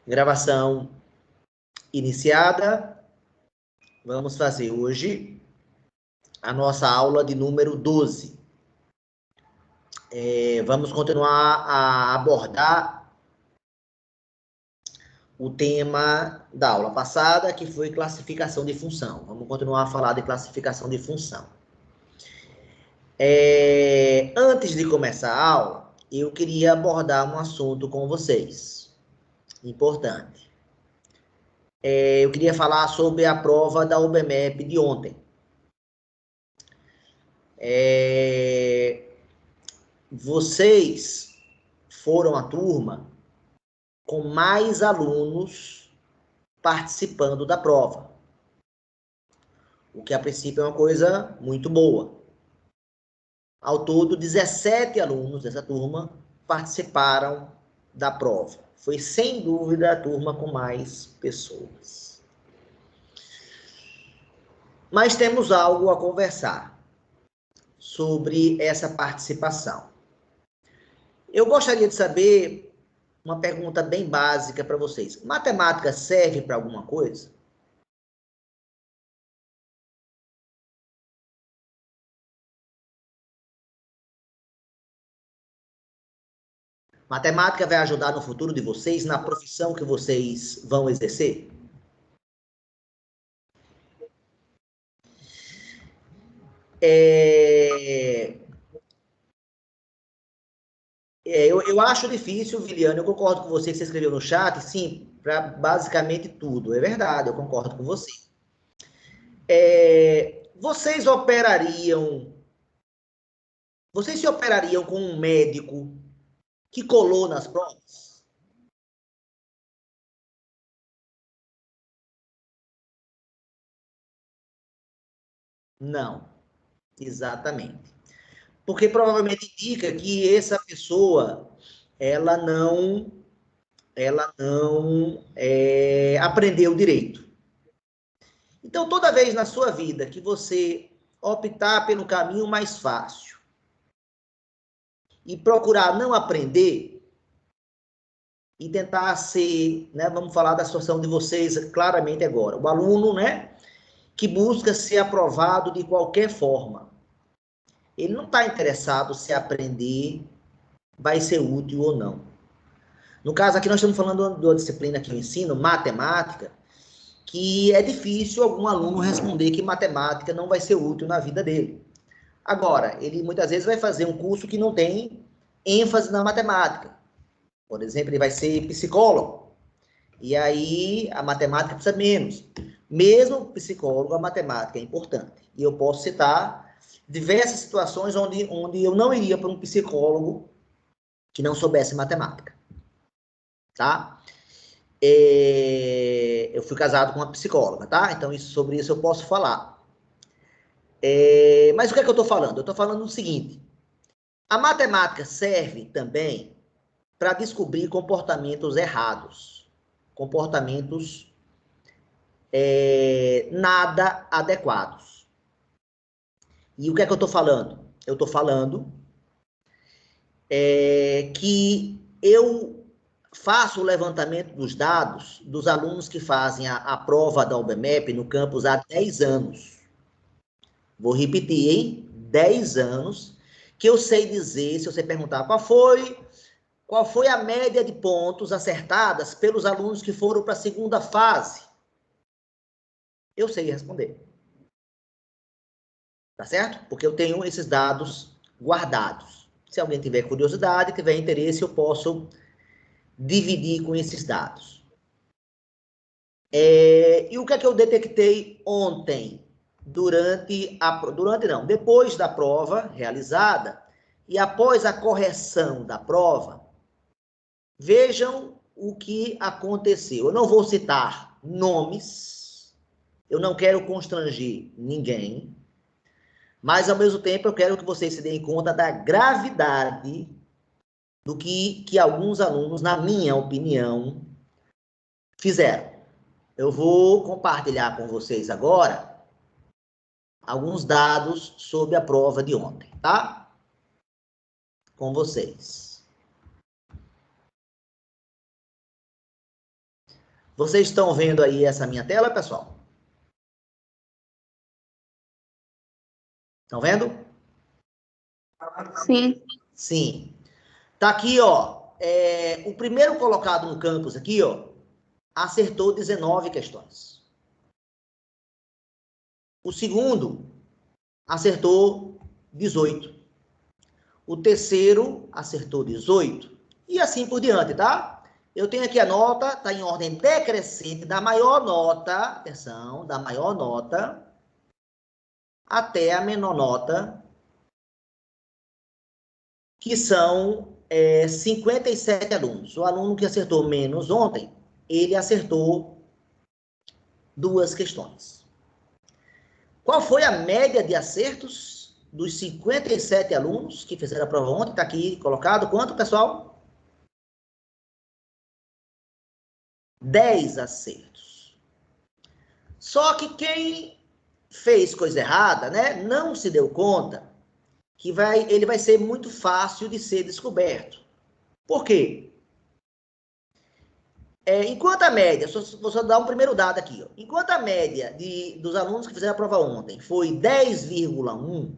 Gravação iniciada. Vamos fazer hoje a nossa aula de número 12. Vamos continuar a abordar o tema da aula passada, que foi classificação de função. Vamos continuar a falar de classificação de função. Antes de começar a aula, eu queria abordar um assunto com vocês. Importante. Eu queria falar sobre a prova da UBMEP de ontem. Vocês foram a turma com mais alunos participando da prova, o que a princípio é uma coisa muito boa. Ao todo, 17 alunos dessa turma participaram da prova. Foi, sem dúvida, a turma com mais pessoas. Mas temos algo a conversar sobre essa participação. Eu gostaria de saber uma pergunta bem básica para vocês. Matemática serve para alguma coisa? Matemática vai ajudar no futuro de vocês, na profissão que vocês vão exercer? Eu acho difícil, Viliano, eu concordo com você que você escreveu no chat, sim, para basicamente tudo. É verdade, eu concordo com você. Vocês se operariam com um médico que colou nas provas? Não, exatamente. Porque provavelmente indica que essa pessoa, ela não aprendeu direito. Então, toda vez na sua vida que você optar pelo caminho mais fácil e procurar não aprender e tentar ser, né, vamos falar da situação de vocês claramente agora, o aluno, né, que busca ser aprovado de qualquer forma. Ele não está interessado se aprender vai ser útil ou não. No caso aqui, nós estamos falando de uma disciplina que eu ensino, matemática, que é difícil algum aluno responder que matemática não vai ser útil na vida dele. Agora, ele muitas vezes vai fazer um curso que não tem ênfase na matemática. Por exemplo, ele vai ser psicólogo. E aí a matemática precisa menos. Mesmo psicólogo, a matemática é importante. E eu posso citar diversas situações onde eu não iria para um psicólogo que não soubesse matemática. Tá? Eu fui casado com uma psicóloga, tá? Então, sobre isso eu posso falar. Mas o que é que eu estou falando? Eu estou falando o seguinte: a matemática serve também para descobrir comportamentos errados, comportamentos nada adequados. E o que é que eu estou falando? Eu estou falando que eu faço o levantamento dos dados dos alunos que fazem a prova da UBMEP no campus há 10 anos. Vou repetir, hein? 10 anos, que eu sei dizer, se você perguntar qual foi a média de pontos acertadas pelos alunos que foram para a segunda fase, eu sei responder. Tá certo? Porque eu tenho esses dados guardados. Se alguém tiver curiosidade, tiver interesse, eu posso dividir com esses dados. E o que é que eu detectei ontem? Depois da prova realizada e após a correção da prova, vejam o que aconteceu. Eu não vou citar nomes, eu não quero constranger ninguém, mas, ao mesmo tempo, eu quero que vocês se deem conta da gravidade do que alguns alunos, na minha opinião, fizeram. Eu vou compartilhar com vocês agora alguns dados sobre a prova de ontem, tá? Com vocês. Vocês estão vendo aí essa minha tela, pessoal? Estão vendo? Sim. Sim. Tá aqui, ó. O primeiro colocado no campus aqui, ó, acertou 19 questões. O segundo acertou 18. O terceiro acertou 18. E assim por diante, tá? Eu tenho aqui a nota, tá em ordem decrescente, da maior nota, atenção, da maior nota até a menor nota, que são 57 alunos. O aluno que acertou menos ontem, ele acertou 2 questões. Qual foi a média de acertos dos 57 alunos que fizeram a prova ontem? Está aqui colocado. Quanto, pessoal? 10 acertos. Só que quem fez coisa errada, né, não se deu conta que ele vai ser muito fácil de ser descoberto. Por quê? Enquanto a média, vou só dar um primeiro dado aqui, ó. Enquanto a média dos alunos que fizeram a prova ontem foi 10,1,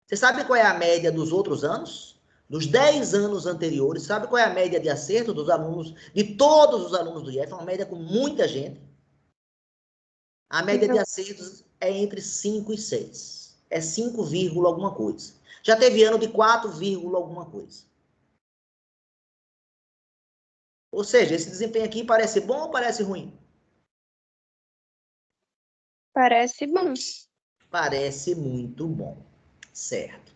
você sabe qual é a média dos outros anos? Dos 10 anos anteriores, sabe qual é a média de acerto dos alunos, de todos os alunos do IF? É uma média com muita gente. A média de acertos é entre 5 e 6. É 5, alguma coisa. Já teve ano de 4, alguma coisa. Ou seja, esse desempenho aqui parece bom ou parece ruim? Parece bom. Parece muito bom. Certo.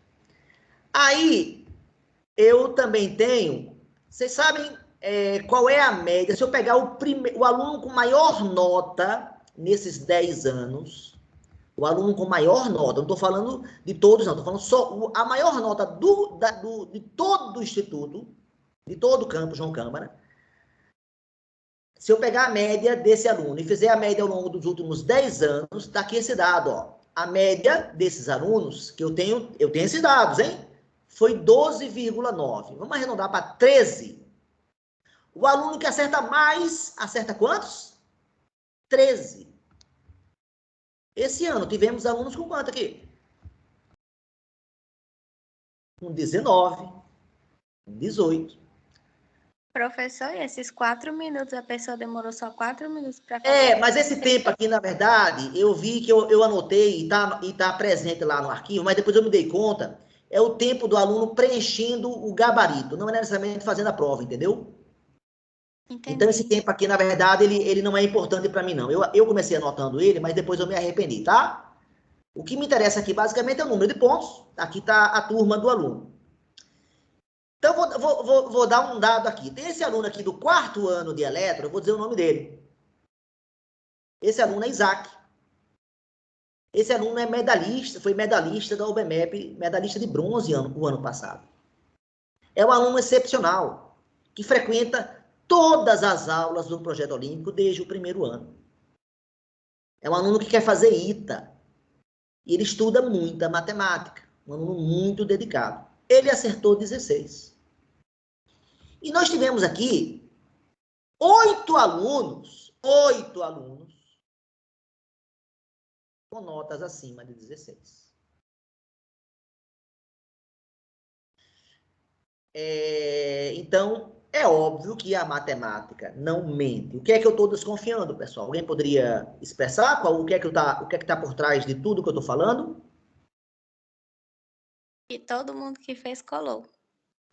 Aí, eu também tenho... Vocês sabem qual é a média? Se eu pegar o aluno com maior nota nesses 10 anos, o aluno com maior nota, não estou falando de todos, não, estou falando só a maior nota de todo o instituto, de todo o campo João Câmara. Se eu pegar a média desse aluno e fizer a média ao longo dos últimos 10 anos, está aqui esse dado, ó. A média desses alunos, que eu tenho esses dados, hein? Foi 12,9. Vamos arredondar para 13. O aluno que acerta mais, acerta quantos? 13. Esse ano tivemos alunos com quanto aqui? Com 19, com 18. Professor, e esses 4 minutos, a pessoa demorou só 4 minutos para fazer? Mas esse tempo aqui, na verdade, eu vi que eu anotei e tá presente lá no arquivo, mas depois eu me dei conta, é o tempo do aluno preenchendo o gabarito, não é necessariamente fazendo a prova, entendeu? Entendi. Então, esse tempo aqui, na verdade, ele não é importante para mim, não. Eu comecei anotando ele, mas depois eu me arrependi, tá? O que me interessa aqui, basicamente, é o número de pontos. Aqui está a turma do aluno. Então, vou dar um dado aqui. Tem esse aluno aqui do 4º ano de eletro, eu vou dizer o nome dele. Esse aluno é Isaac. Esse aluno é medalhista, foi medalhista da UBMEP, medalhista de bronze o ano passado. É um aluno excepcional, que frequenta todas as aulas do projeto olímpico desde o 1º ano. É um aluno que quer fazer ITA. E ele estuda muita matemática. Um aluno muito dedicado. Ele acertou 16. E nós tivemos aqui 8 alunos com notas acima de 16. Então, é óbvio que a matemática não mente. O que é que eu estou desconfiando, pessoal? Alguém poderia expressar o que é que está por trás de tudo que eu estou falando? E todo mundo que fez colou.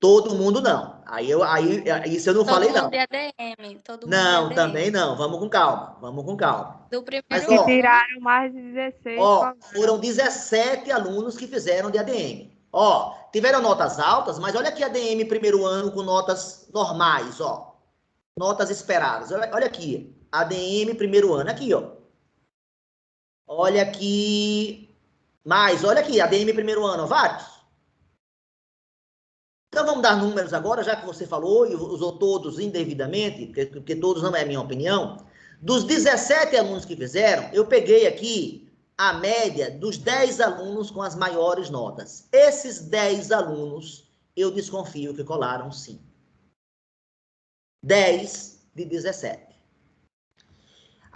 Todo mundo não. Isso eu não falei, não. Todo mundo de ADM. Não, também não. Vamos com calma. Vamos com calma. Do primeiro Mas, ano. Tiraram mais de 16. Foram 17 alunos que fizeram de ADM. Tiveram notas altas, mas olha aqui a ADM primeiro ano com notas normais, notas esperadas. Olha aqui, ADM primeiro ano, aqui, Olha aqui, olha aqui, ADM primeiro ano, vários. Então vamos dar números agora, já que você falou e usou todos indevidamente, porque todos não é a minha opinião. Dos 17 alunos que fizeram, eu peguei aqui a média dos 10 alunos com as maiores notas. Esses 10 alunos, eu desconfio que colaram sim. 10 de 17.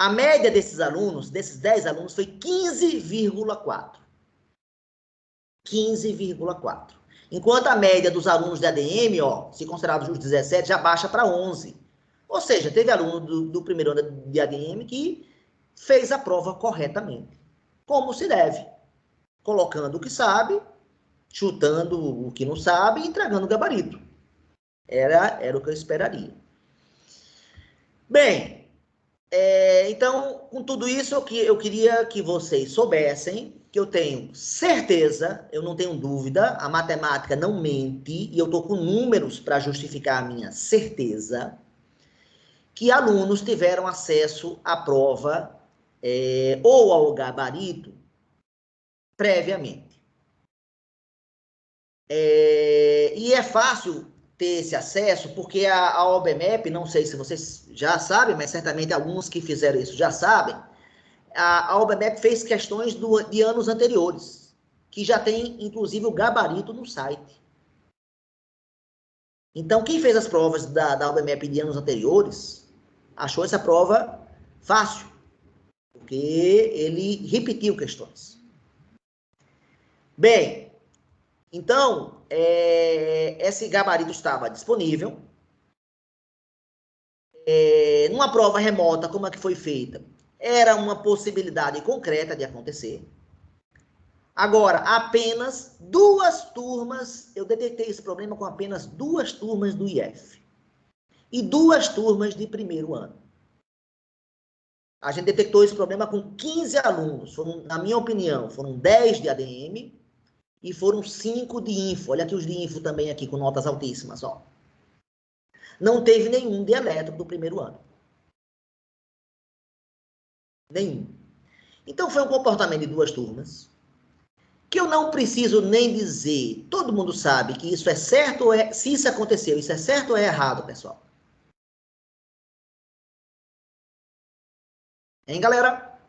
A média desses alunos, desses 10 alunos, foi 15,4. 15,4. Enquanto a média dos alunos de ADM, ó, se considerados os 17, já baixa para 11. Ou seja, teve aluno do primeiro ano de ADM que fez a prova corretamente, como se deve, colocando o que sabe, chutando o que não sabe e entregando o gabarito. Era o que eu esperaria. Bem, então, com tudo isso, eu queria que vocês soubessem que eu tenho certeza, eu não tenho dúvida, a matemática não mente, e eu estou com números para justificar a minha certeza, que alunos tiveram acesso à prova ou ao gabarito previamente. E é fácil ter esse acesso, porque a OBMEP, não sei se vocês já sabem, mas certamente alguns que fizeram isso já sabem, a OBMEP fez questões de anos anteriores, que já tem, inclusive, o gabarito no site. Então, quem fez as provas da OBMEP de anos anteriores, achou essa prova fácil, porque ele repetiu questões. Bem, então, esse gabarito estava disponível. Numa prova remota, como é que foi feita? Era uma possibilidade concreta de acontecer. Agora, apenas 2 turmas, eu detectei esse problema com apenas 2 turmas do IF. E 2 turmas de primeiro ano. A gente detectou esse problema com 15 alunos. Na minha opinião, foram 10 de ADM e foram 5 de info. Olha aqui os de info também aqui, com notas altíssimas, ó. Não teve nenhum de elétrico do primeiro ano. Nenhum. Então, foi um comportamento de 2 turmas, que eu não preciso nem dizer, todo mundo sabe que isso é certo ou se isso aconteceu, isso é certo ou é errado, pessoal? Hein, galera?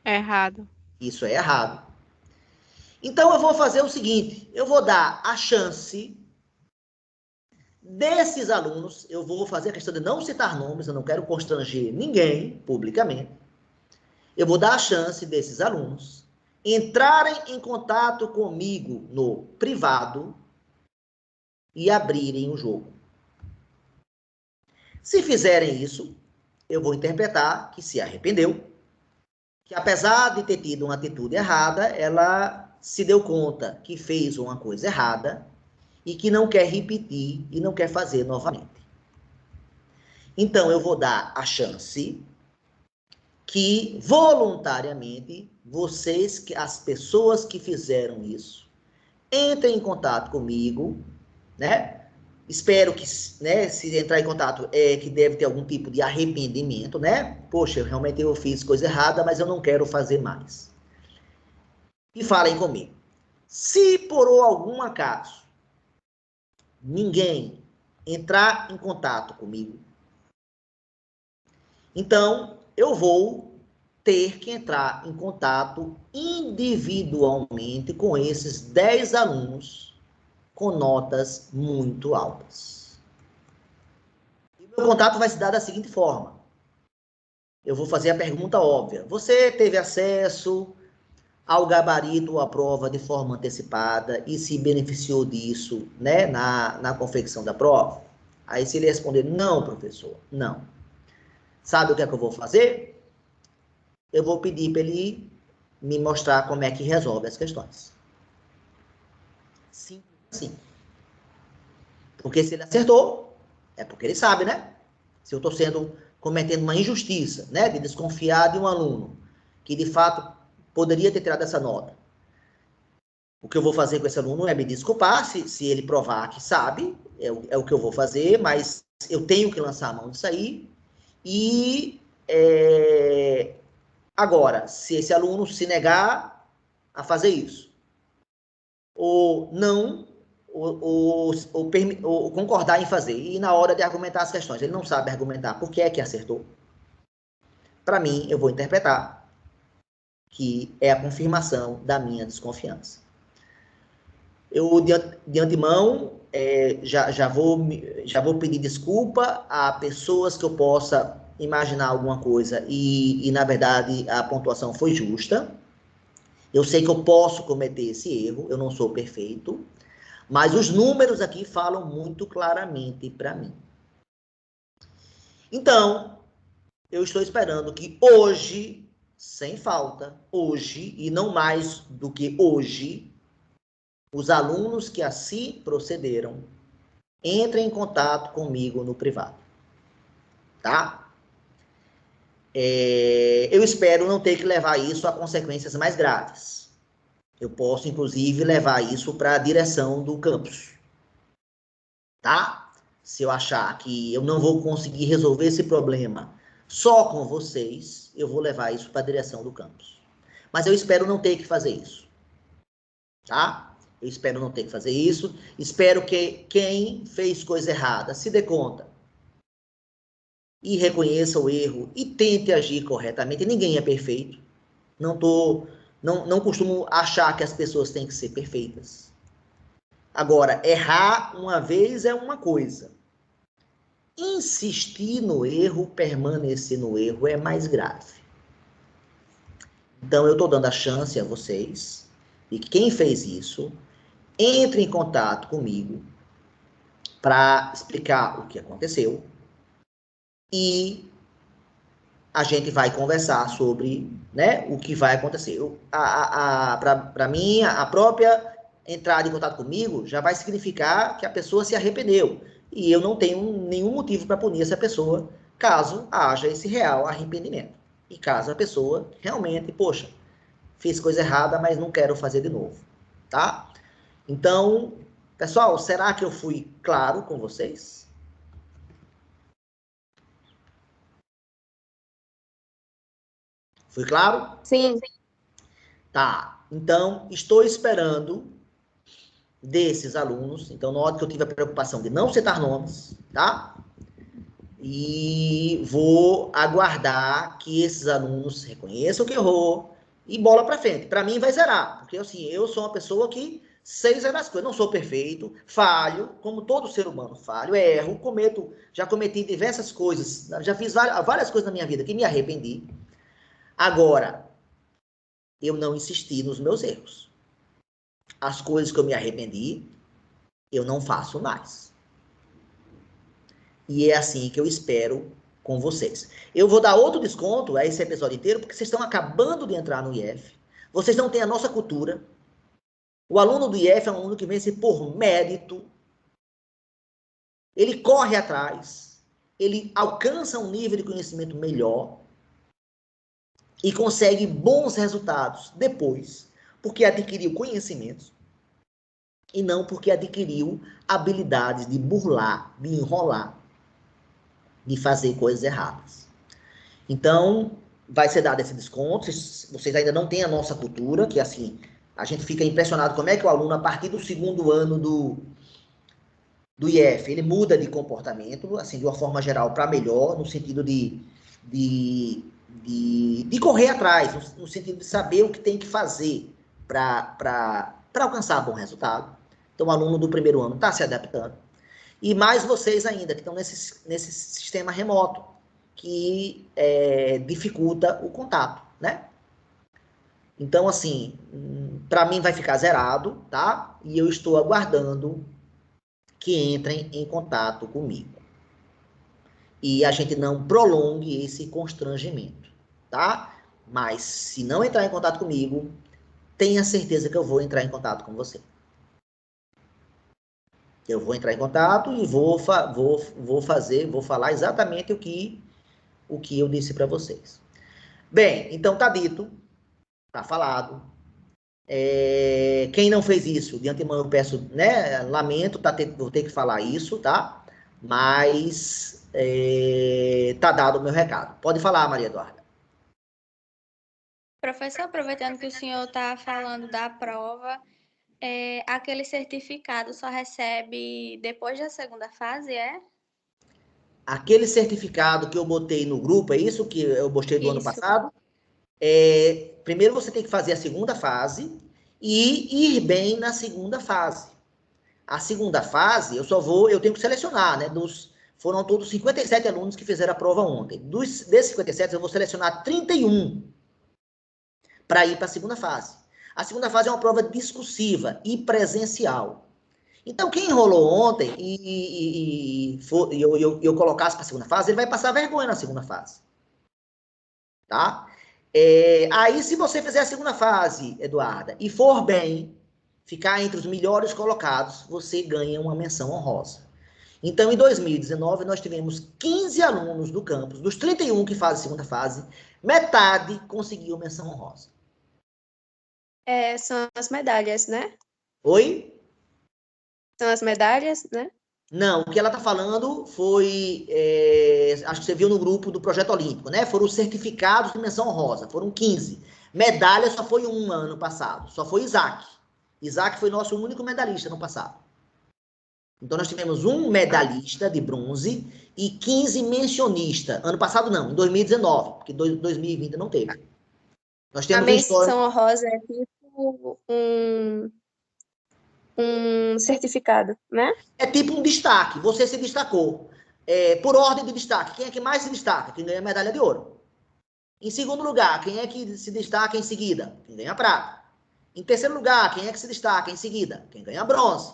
É errado. Isso é errado. Então, eu vou fazer o seguinte, eu vou dar a chance desses alunos, eu vou fazer a questão de não citar nomes, eu não quero constranger ninguém publicamente, eu vou dar a chance desses alunos entrarem em contato comigo no privado e abrirem o jogo. Se fizerem isso, eu vou interpretar que se arrependeu, que apesar de ter tido uma atitude errada, ela se deu conta que fez uma coisa errada e que não quer repetir e não quer fazer novamente. Então, eu vou dar a chance que, voluntariamente, as pessoas que fizeram isso, entrem em contato comigo, né? Espero que, né, se entrar em contato, que deve ter algum tipo de arrependimento, né? Poxa, realmente eu fiz coisa errada, mas eu não quero fazer mais. E falem comigo. Se por algum acaso ninguém entrar em contato comigo, então eu vou ter que entrar em contato individualmente com esses 10 alunos com notas muito altas. E o meu contato vai se dar da seguinte forma. Eu vou fazer a pergunta óbvia. Você teve acesso ao gabarito ou à prova de forma antecipada e se beneficiou disso, né, na confecção da prova? Aí se ele responder, não, professor, não. Sabe o que é que eu vou fazer? Eu vou pedir para ele me mostrar como é que resolve as questões. Sim, sim. Porque se ele acertou, é porque ele sabe, né? Se eu estou cometendo uma injustiça, né, de desconfiar de um aluno que de fato poderia ter tirado essa nota. O que eu vou fazer com esse aluno é me desculpar, se ele provar que sabe, é o que eu vou fazer, mas eu tenho que lançar a mão disso aí. E agora, se esse aluno se negar a fazer isso, ou não, ou concordar em fazer, e na hora de argumentar as questões, ele não sabe argumentar por que é que acertou, para mim, eu vou interpretar que é a confirmação da minha desconfiança. Eu, de antemão, já vou pedir desculpa a pessoas que eu possa imaginar alguma coisa e, na verdade, a pontuação foi justa. Eu sei que eu posso cometer esse erro, eu não sou perfeito, mas os números aqui falam muito claramente para mim. Então, eu estou esperando que hoje, sem falta, hoje, e não mais do que hoje, os alunos que assim procederam entrem em contato comigo no privado. Tá? Eu espero não ter que levar isso a consequências mais graves. Eu posso, inclusive, levar isso para a direção do campus. Tá? Se eu achar que eu não vou conseguir resolver esse problema só com vocês, eu vou levar isso para a direção do campus. Mas eu espero não ter que fazer isso. Tá? Eu espero não ter que fazer isso. Espero que quem fez coisa errada se dê conta e reconheça o erro e tente agir corretamente. Ninguém é perfeito. Não costumo achar que as pessoas têm que ser perfeitas. Agora, errar uma vez é uma coisa. Insistir no erro, permanecer no erro é mais grave. Então, eu estou dando a chance a vocês de que quem fez isso entre em contato comigo para explicar o que aconteceu e a gente vai conversar sobre, né, o que vai acontecer. Para mim, a própria entrada em contato comigo já vai significar que a pessoa se arrependeu. E eu não tenho nenhum motivo para punir essa pessoa, caso haja esse real arrependimento. E caso a pessoa realmente, poxa, fiz coisa errada, mas não quero fazer de novo. Tá? Então, pessoal, será que eu fui claro com vocês? Foi claro? Sim. Tá. Então, estou esperando desses alunos. Então, note que eu tive a preocupação de não citar nomes, tá? E vou aguardar que esses alunos reconheçam que errou e bola para frente. Para mim, vai zerar. Porque, assim, eu sou uma pessoa que sei zerar as coisas. Não sou perfeito, falho, como todo ser humano falho, erro, já cometi diversas coisas, já fiz várias coisas na minha vida que me arrependi. Agora, eu não insisti nos meus erros. As coisas que eu me arrependi, eu não faço mais. E é assim que eu espero com vocês. Eu vou dar outro desconto a esse episódio inteiro, porque vocês estão acabando de entrar no IF. Vocês não têm a nossa cultura. O aluno do IF é um aluno que vence por mérito. Ele corre atrás. Ele alcança um nível de conhecimento melhor. E consegue bons resultados depois, porque adquiriu conhecimentos e não porque adquiriu habilidades de burlar, de enrolar, de fazer coisas erradas. Então, vai ser dado esse desconto. Vocês ainda não têm a nossa cultura, que assim, a gente fica impressionado como é que o aluno, a partir do segundo ano do IF, ele muda de comportamento, assim, de uma forma geral, para melhor, no sentido de correr atrás, no sentido de saber o que tem que fazer para alcançar bom resultado. Então, o aluno do primeiro ano está se adaptando. E mais vocês ainda, que estão nesse sistema remoto, que dificulta o contato, né? Então, assim, para mim vai ficar zerado, tá? E eu estou aguardando que entrem em contato comigo. E a gente não prolongue esse constrangimento, tá? Mas se não entrar em contato comigo, tenha certeza que eu vou entrar em contato com você. Eu vou entrar em contato e vou falar exatamente o que eu disse para vocês. Bem, então tá dito, tá falado. Quem não fez isso, de antemão eu peço, né, lamento, vou ter que falar isso, tá? Mas tá dado o meu recado. Pode falar, Maria Eduarda. Professor, aproveitando que o senhor está falando da prova, aquele certificado só recebe depois da segunda fase, é? Aquele certificado que eu botei no grupo, é isso que eu botei do ano passado? Primeiro você tem que fazer a segunda fase e ir bem na segunda fase. A segunda fase, eu tenho que selecionar, né? Foram todos 57 alunos que fizeram a prova ontem. Desses 57, eu vou selecionar 31 para ir para a segunda fase. A segunda fase é uma prova discursiva e presencial. Então, quem enrolou ontem e eu colocasse para a segunda fase, ele vai passar vergonha na segunda fase. Tá? Aí, se você fizer a segunda fase, Eduarda, e for bem, ficar entre os melhores colocados, você ganha uma menção honrosa. Então, em 2019, nós tivemos 15 alunos do campus, dos 31 que fazem a segunda fase, metade conseguiu menção honrosa. São as medalhas, né? Oi? São as medalhas, né? Não, o que ela está falando foi, acho que você viu no grupo do Projeto Olímpico, né? Foram os certificados de menção honrosa, foram 15. Medalha só foi um ano passado, só foi Isaac. Isaac foi nosso único medalhista no passado. Então, nós tivemos um medalhista de bronze e 15 mencionistas. Ano passado não, em 2019, porque 2020 não teve. Nós temos a menção honrosa é tipo um certificado, né? É tipo um destaque, você se destacou. Por ordem de destaque, quem é que mais se destaca? Quem ganha a medalha de ouro. Em segundo lugar, quem é que se destaca em seguida? Quem ganha prata. Em terceiro lugar, quem é que se destaca em seguida? Quem ganha bronze.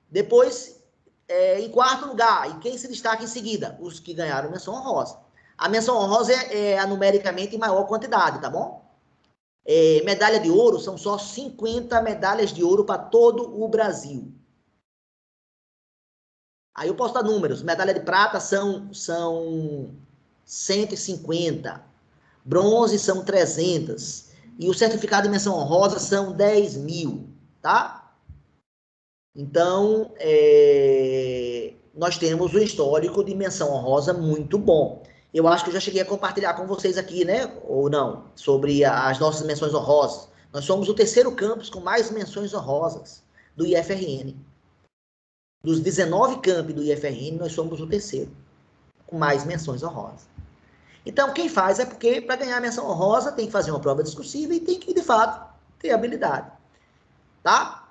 Depois, em quarto lugar, e quem se dstaca em seguida? Os que ganharam menção honrosa. A menção honrosa é a numericamente em maior quantidade, tá bom? Medalha de ouro, são só 50 medalhas de ouro para todo o Brasil. Aí eu posso dar números. Medalha de prata são 150. Bronze são 300. E o certificado de menção honrosa são 10 mil, tá? Então, nós temos um histórico de menção honrosa muito bom. Eu acho que eu já cheguei a compartilhar com vocês aqui, né? Ou não, sobre as nossas menções honrosas. Nós somos o terceiro campus com mais menções honrosas do IFRN. Dos 19 campi do IFRN, nós somos o terceiro, com mais menções honrosas. Então, quem faz é porque, para ganhar a menção honrosa, tem que fazer uma prova discursiva e tem que, de fato, ter habilidade. Tá?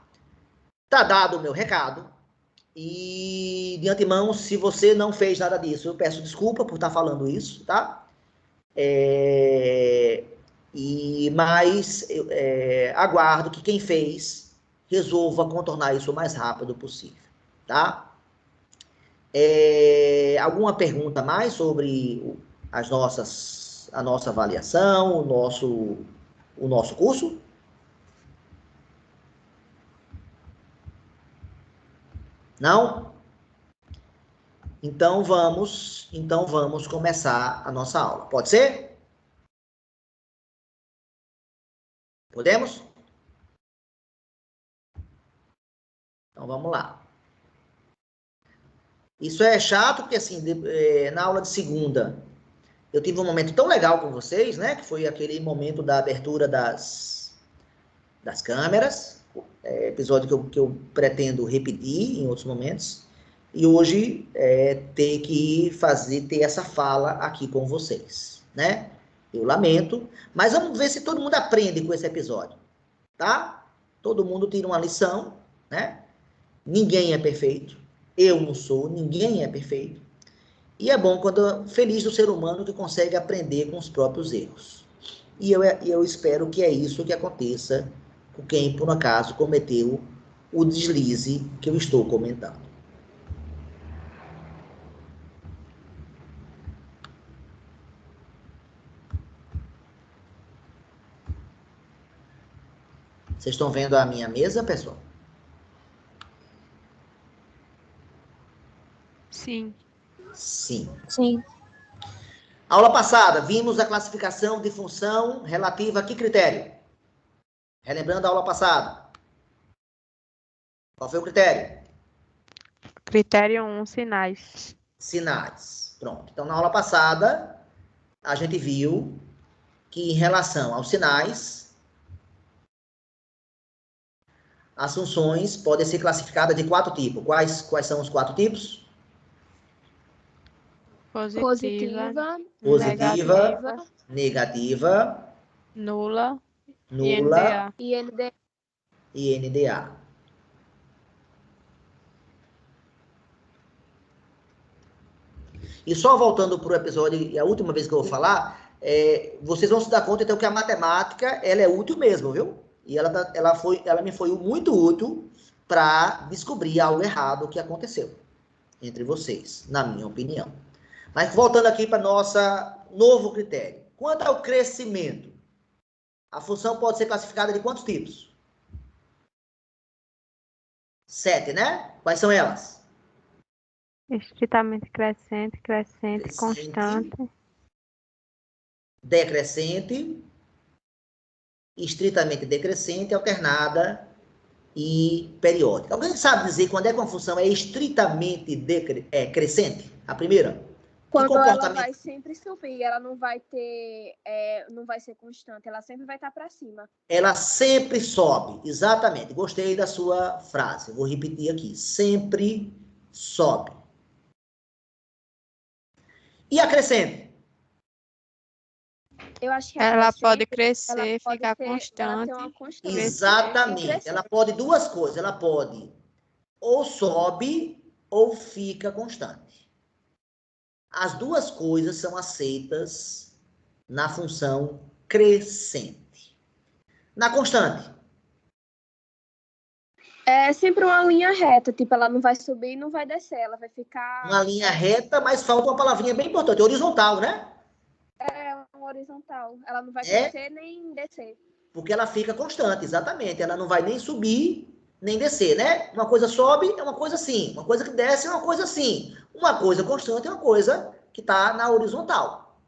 Tá dado o meu recado. E, de antemão, se você não fez nada disso, eu peço desculpa por estar falando isso, tá? Mas aguardo que quem fez resolva contornar isso o mais rápido possível, tá? Alguma pergunta mais sobre a nossa avaliação, o nosso curso? Não? Então vamos começar a nossa aula. Pode ser? Podemos? Então vamos lá. Isso é chato porque, assim, na aula de segunda, eu tive um momento tão legal com vocês, né? Que foi aquele momento da abertura das câmeras, episódio que eu pretendo repetir em outros momentos. E hoje ter essa fala aqui com vocês, né? Eu lamento, mas vamos ver se todo mundo aprende com esse episódio, tá? Todo mundo tira uma lição, né? Ninguém é perfeito. Eu não sou, ninguém é perfeito. E é bom feliz do ser humano que consegue aprender com os próprios erros. E eu espero que é isso que aconteça com quem, por acaso, cometeu o deslize que eu estou comentando. Vocês estão vendo a minha mesa, pessoal? Sim. Sim. Sim. Aula passada, vimos a classificação de função relativa a que critério? Relembrando a aula passada. Qual foi o critério? Critério 1, sinais. Sinais. Pronto. Então, na aula passada, a gente viu que em relação aos sinais, as funções podem ser classificadas de 4 tipos. Quais são os 4 tipos? Positiva, negativa, nula nula e NDA. e NDA. E só voltando para o episódio, e a última vez que eu vou falar, vocês vão se dar conta, então, que a matemática, ela é útil mesmo, viu? E ela me foi muito útil para descobrir algo errado que aconteceu entre vocês, na minha opinião. Mas voltando aqui para nosso novo critério. Quanto ao crescimento, a função pode ser classificada de quantos tipos? 7, né? Quais são elas? Estritamente crescente, crescente, constante. Decrescente, estritamente decrescente, alternada e periódica. Alguém sabe dizer quando é que uma função é estritamente crescente? A primeira? Quando ela vai sempre subir, ela não vai ter, não vai ser constante, ela sempre vai estar para cima. Ela sempre sobe, exatamente. Gostei da sua frase. Vou repetir aqui. Sempre sobe. E a crescente? Eu acho que Ela pode crescer, ficar constante. constante. Exatamente. Ela pode duas coisas. Ela pode ou sobe ou fica constante. As duas coisas são aceitas na função crescente. Na constante? É sempre uma linha reta, tipo, ela não vai subir e não vai descer, ela vai ficar... Uma linha reta, mas falta uma palavrinha bem importante, horizontal, né? É uma horizontal, ela não vai crescer nem descer. Porque ela fica constante, exatamente, ela não vai nem subir, nem descer, né? Uma coisa sobe é uma coisa assim, uma coisa que desce é uma coisa assim, uma coisa constante é uma coisa que está na horizontal.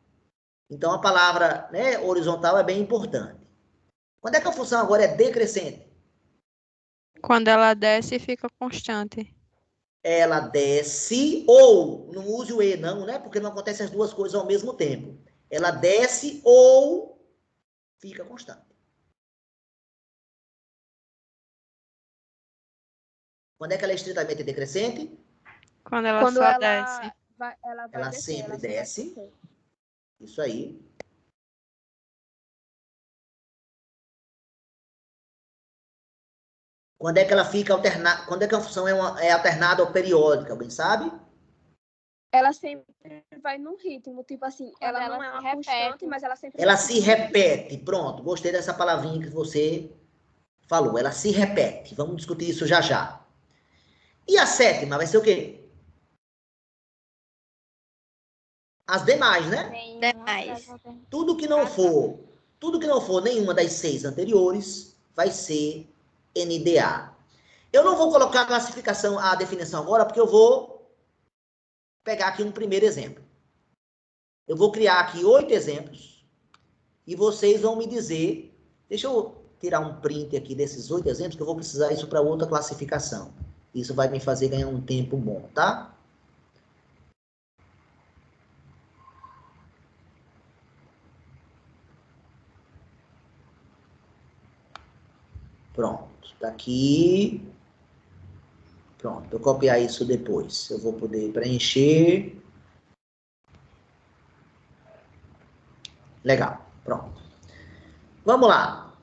Então, a palavra, né, horizontal é bem importante. Quando é que a função agora é decrescente? Quando ela desce, fica constante. Ela desce, ou, não use o e não, né? Porque não acontecem as duas coisas ao mesmo tempo. Ela desce ou fica constante. Quando é que ela é estritamente decrescente? Quando ela só desce. Ela sempre desce. Isso aí. Quando é que ela fica alternada? Quando é que a função é alternada ou periódica? Alguém sabe? Ela sempre vai num ritmo, tipo assim, ela não é uma constante, mas ela sempre... Ela se repete. Pronto, gostei dessa palavrinha que você falou. Ela se repete. Vamos discutir isso já já. E a sétima vai ser o quê? As demais, né? Demais. Tudo que não for nenhuma das 6 anteriores vai ser NDA. Eu não vou colocar a classificação, a definição agora, porque eu vou pegar aqui um primeiro exemplo. Eu vou criar aqui 8 exemplos e vocês vão me dizer... Deixa eu tirar um print aqui desses 8 exemplos, que eu vou precisar isso para outra classificação. Isso vai me fazer ganhar um tempo bom, tá? Pronto, tá aqui. Pronto, vou copiar isso depois. Eu vou poder preencher. Legal, pronto. Vamos lá.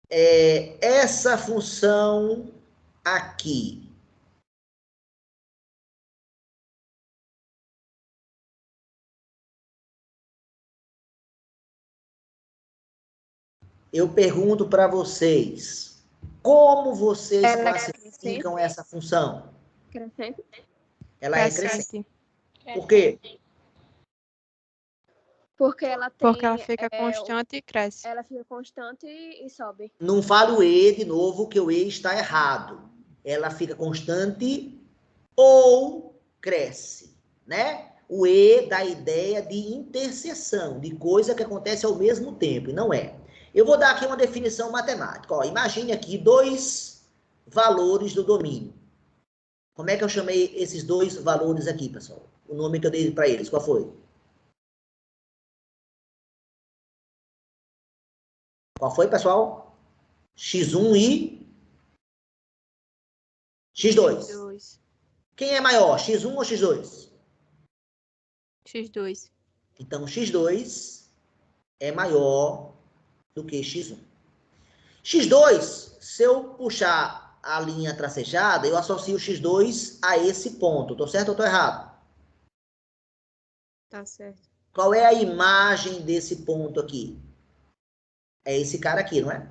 Essa função aqui. Eu pergunto para vocês, como vocês classificam essa função? Crescente. Ela é crescente. Por quê? Porque ela fica constante e cresce. Ela fica constante e sobe. Não fale o E de novo, que o E está errado. Ela fica constante ou cresce, né? O E dá a ideia de interseção, de coisa que acontece ao mesmo tempo, e não é. Eu vou dar aqui uma definição matemática. Ó, imagine aqui 2 valores do domínio. Como é que eu chamei esses 2 valores aqui, pessoal? O nome que eu dei para eles, qual foi? Qual foi, pessoal? X1 e X2. Quem é maior, X1 ou X2? X2. Então, X2 é maior do que X1. X2, se eu puxar a linha tracejada, eu associo o X2 a esse ponto. Tô certo ou tô errado? Tá certo. Qual é a imagem desse ponto aqui? É esse cara aqui, não é?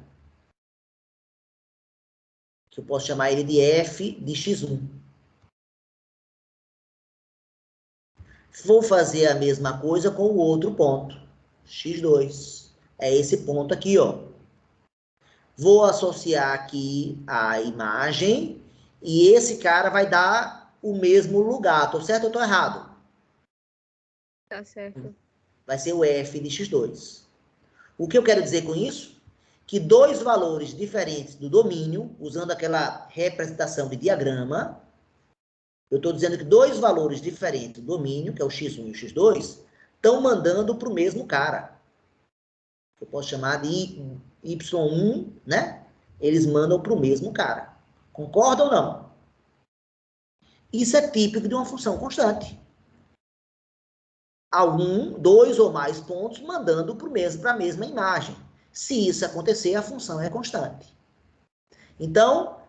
Que eu posso chamar ele de f de x1. Vou fazer a mesma coisa com o outro ponto, x2. É esse ponto aqui, ó. Vou associar aqui a imagem e esse cara vai dar o mesmo lugar. Tô certo ou tô errado? Tá certo. Vai ser o f de x2. O que eu quero dizer com isso? Que dois valores diferentes do domínio, usando aquela representação de diagrama, eu estou dizendo que dois valores diferentes do domínio, que é o x1 e o x2, estão mandando para o mesmo cara. Eu posso chamar de y1, né? Eles mandam para o mesmo cara. Concorda ou não? Isso é típico de uma função constante. Há dois ou mais pontos mandando para a mesma imagem. Se isso acontecer, a função é constante. Então,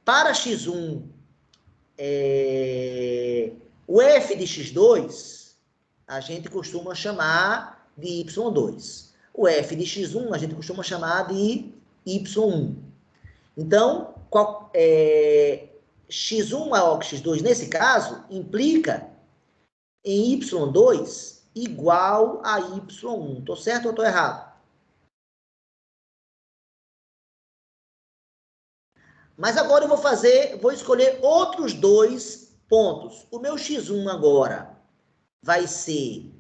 para x1, o f de x2, a gente costuma chamar de y2. O f de x1, a gente costuma chamar de y1. Então, x1 maior que x2, nesse caso, implica em y2 igual a y1. Estou certo ou estou errado? Mas agora eu vou escolher outros dois pontos. O meu x1 agora vai ser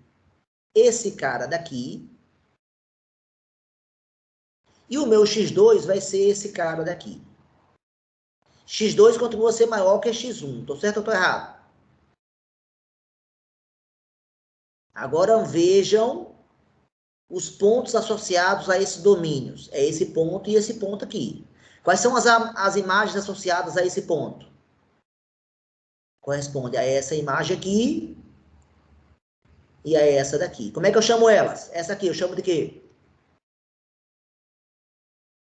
esse cara daqui. E o meu x2 vai ser esse cara daqui. x2 continua a ser maior que x1. Estou certo ou estou errado? Agora vejam os pontos associados a esses domínios. É esse ponto e esse ponto aqui. Quais são as imagens associadas a esse ponto? Corresponde a essa imagem aqui e a essa daqui. Como é que eu chamo elas? Essa aqui eu chamo de quê?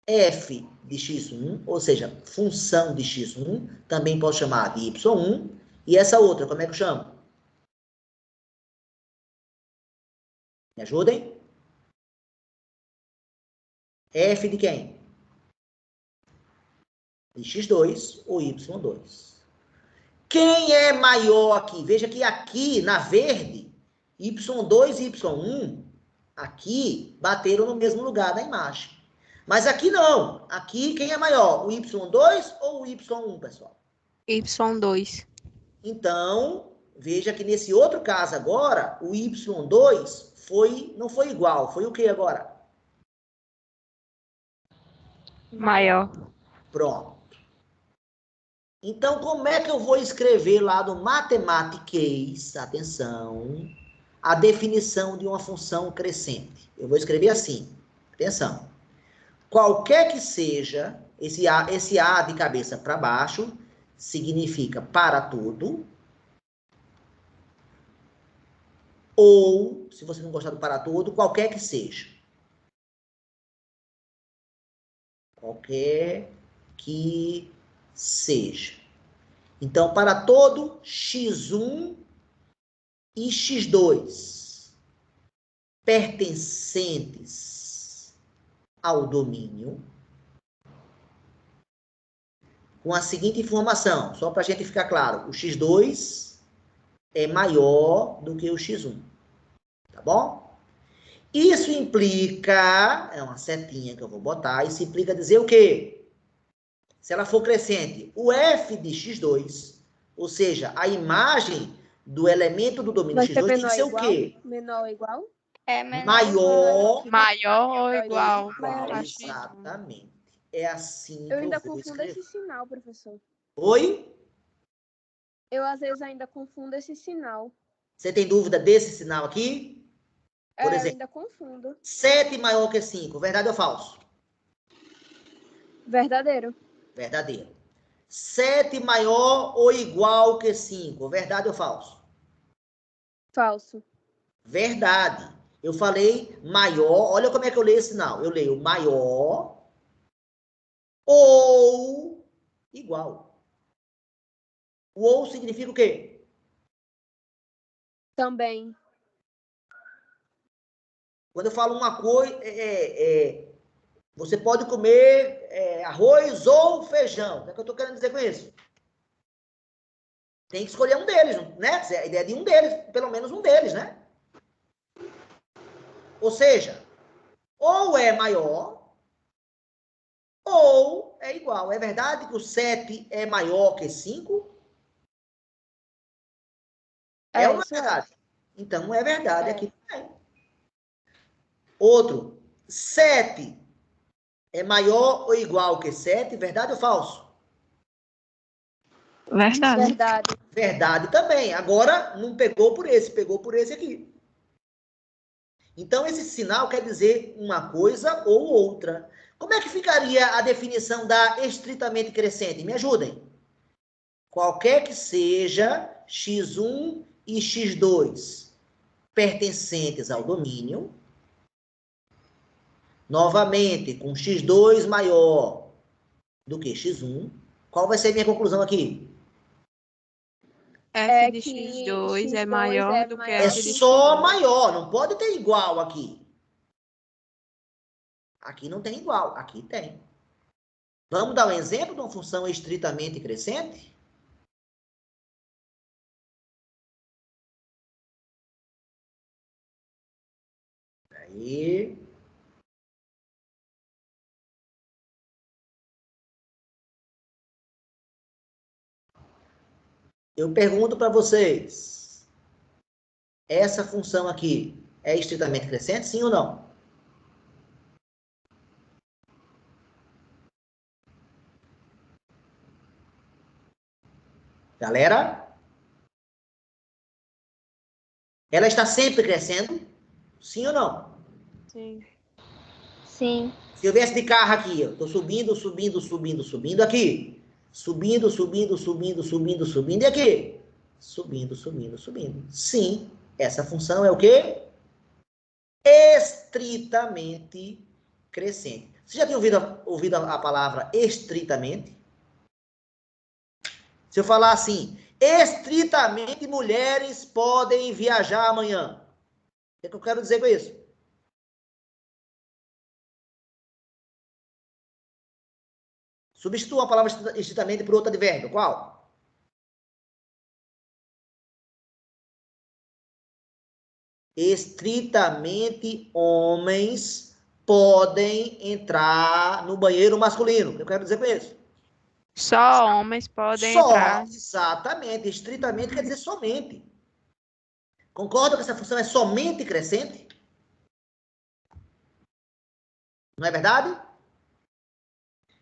F de x1, ou seja, função de x1, também posso chamar de y1. E essa outra, como é que eu chamo? Me ajudem? F de quem? De x2 ou y2. Quem é maior aqui? Veja que aqui, na verde, y2 e y1, aqui, bateram no mesmo lugar da imagem. Mas aqui não. Aqui, quem é maior? O y2 ou o y1, pessoal? Y2. Então, veja que nesse outro caso agora, o y2 não foi igual. Foi o que agora? Maior. Pronto. Então, como é que eu vou escrever lá no Mathematics, atenção, a definição de uma função crescente? Eu vou escrever assim, atenção. Qualquer que seja, esse A de cabeça para baixo, significa para todo, ou, se você não gostar do para todo, qualquer que seja. Qualquer que seja. Então, para todo x1 e x2 pertencentes ao domínio, com a seguinte informação, só para a gente ficar claro, o x2 é maior do que o x1, tá bom? Isso implica, é uma setinha que eu vou botar, isso implica dizer o quê? Se ela for crescente, o f de x2, ou seja, a imagem do elemento do domínio x2 tem que ser o quê? Menor ou igual? É menor. Maior ou igual a x1. Exatamente. É assim que Eu ainda vou confundo escrever. esse sinal, professor. Oi? Eu, às vezes, ainda confundo esse sinal. Você tem dúvida desse sinal aqui? Por Eu exemplo, ainda confundo. 7 maior que 5, verdade ou falso? Verdadeiro. Verdadeiro. 7 maior ou igual que 5, verdade ou falso? Falso. Verdade. Eu falei maior, olha como é que eu leio esse sinal. Eu leio maior ou igual. O ou significa o quê? Também. Quando eu falo uma coisa, você pode comer arroz ou feijão. O que é que eu estou querendo dizer com isso? Tem que escolher um deles, né? A ideia de um deles, pelo menos um deles, né? Ou seja, ou é maior, ou é igual. É verdade que o 7 é maior que 5? É ou não é verdade? Então, não é verdade aqui também. Outro, 7 é maior ou igual que 7? Verdade ou falso? Verdade. Verdade. Verdade também. Agora, não pegou por esse, pegou por esse aqui. Então, esse sinal quer dizer uma coisa ou outra. Como é que ficaria a definição da estritamente crescente? Me ajudem. Qualquer que seja x1 e x2 pertencentes ao domínio, novamente, com x2 maior do que x1, qual vai ser a minha conclusão aqui? F de x2 é maior do que É F de só x1. maior, não pode ter igual aqui. Aqui não tem igual, aqui tem. Vamos dar um exemplo de uma função estritamente crescente? Aí. Eu pergunto para vocês, essa função aqui é estritamente crescente, sim ou não? Galera? Ela está sempre crescendo? Sim ou não? Sim. Sim. Se eu viesse de carro aqui, eu estou subindo, subindo, subindo, subindo aqui. Subindo, subindo, subindo, subindo, subindo. E aqui? Subindo, subindo, subindo. Sim, essa função é o quê? Estritamente crescente. Você já tinha ouvido a palavra estritamente? Se eu falar assim, estritamente mulheres podem viajar amanhã. O que é que eu quero dizer com isso? Substitua a palavra estritamente por outra advérbio. Qual? Estritamente homens podem entrar no banheiro masculino. O que eu quero dizer com isso? Só homens podem Só, entrar. exatamente. Estritamente quer dizer somente. Concorda que essa função é somente crescente? Não é verdade?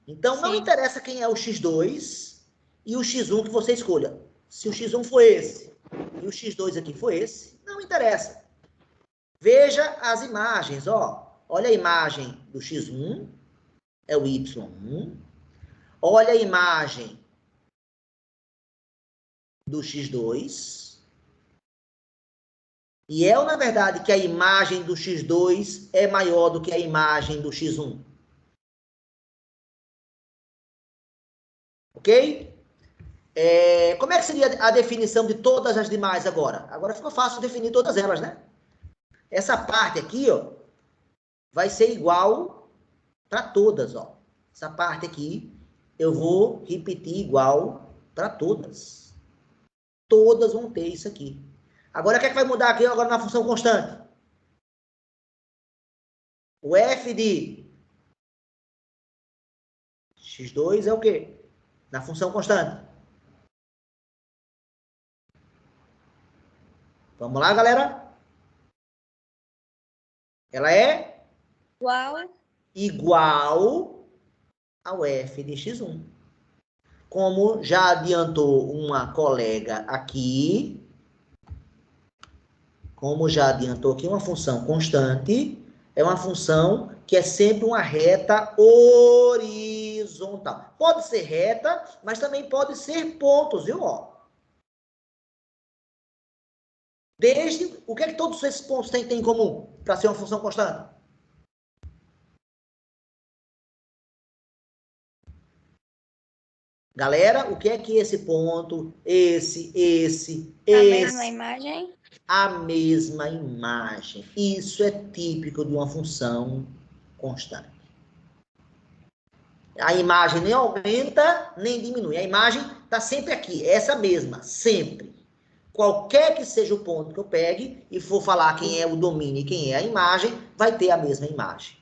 Então, não Sim. interessa quem é o x2 e o x1 que você escolha. Se o x1 for esse e o x2 aqui for esse, não interessa. Veja as imagens, ó. Olha a imagem do x1, é o y1. Olha a imagem do x2. E é, na verdade, que a imagem do x2 é maior do que a imagem do x1. Ok? Como é que seria a definição de todas as demais agora? Agora ficou fácil definir todas elas, né? Essa parte aqui, ó, vai ser igual para todas, ó. Essa parte aqui, eu vou repetir igual para todas. Todas vão ter isso aqui. Agora, o que é que vai mudar aqui agora na função constante? O f de x2 é o quê? Na função constante. Vamos lá, galera? Ela é igual ao f de x1. Como já adiantou uma colega aqui, uma função constante é uma função que é sempre uma reta horizontal. Pode ser reta, mas também pode ser pontos, viu? Ó. O que é que todos esses pontos têm em comum para ser uma função constante? Galera, o que é que esse ponto, esse... A mesma imagem? a mesma imagem. Isso é típico de uma função constante. A imagem nem aumenta, nem diminui. A imagem está sempre aqui, essa mesma, sempre. Qualquer que seja o ponto que eu pegue e for falar quem é o domínio e quem é a imagem, vai ter a mesma imagem.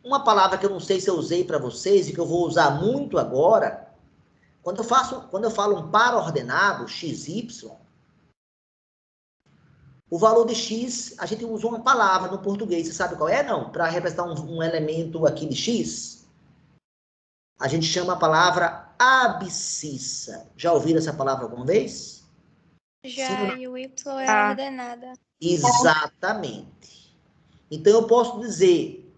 Uma palavra que eu não sei se eu usei para vocês e que eu vou usar muito agora, quando eu falo um par ordenado, XY, o valor de X, a gente usa uma palavra no português, você sabe qual é, não? Para representar um elemento aqui de X, a gente chama a palavra abscissa. Já ouviram essa palavra alguma vez? Já, e o Y é ordenada. Exatamente. Então, eu posso dizer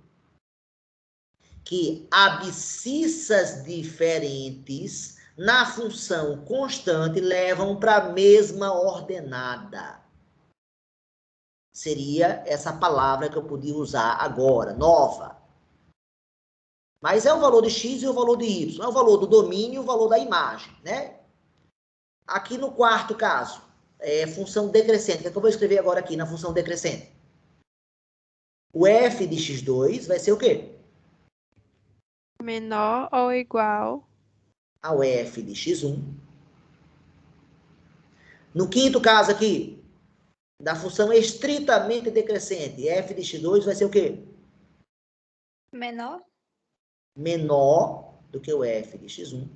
que abscissas diferentes na função constante levam para a mesma ordenada. Seria essa palavra que eu podia usar agora, nova. Mas é o valor de X e o valor de Y. É o valor do domínio e o valor da imagem, né? Aqui no quarto caso, é função decrescente. O que é que eu vou escrever agora aqui na função decrescente? O f de x2 vai ser o quê? Menor ou igual ao f de x1. No quinto caso aqui, da função estritamente decrescente, f de x2 vai ser o quê? Menor? Menor do que o f de x1.